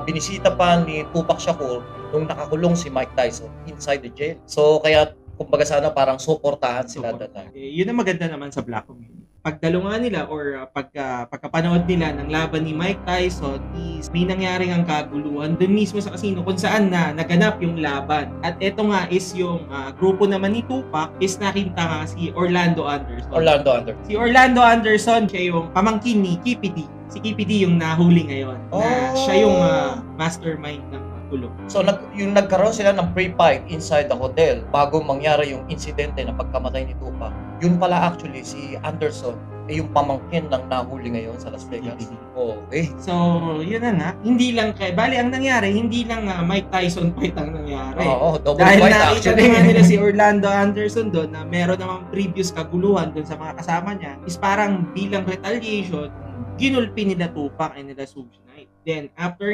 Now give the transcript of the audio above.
binisita pa ni Tupac Shakur nung nakakulong si Mike Tyson inside the jail. So kaya kumbaga sana parang suportahan sila that time. Yun ang maganda naman sa Black Community. Pagdalungan nila or pagkapanood nila ng laban ni Mike Tyson is may nangyaring ang kaguluhan dun mismo sa casino kung saan na naganap yung laban. At eto nga is yung grupo naman ni Tupac is nakita nga si Orlando Anderson. Si Orlando Anderson, siya yung pamangkin ni Kippy D. Si Kippy D yung nahuli ngayon. Na siya yung mastermind ng kulong. So yung nagkaroon sila ng pre-fight inside the hotel bago mangyari yung insidente na pagkamatay ni Tupac. Yun pala actually si Anderson yung pamangkin ng nahuli ngayon sa Las Vegas. Okay. So, yun na nga. Hindi lang bali ang nangyari, hindi lang Mike Tyson fight ang nangyari. Oo, double dahil fight nakita actually. naman nila si Orlando Anderson doon na meron namang previous kaguluhan doon sa mga kasama niya is parang bilang retaliation, ginulpi nila Tupac and nila Suge Knight. Then, after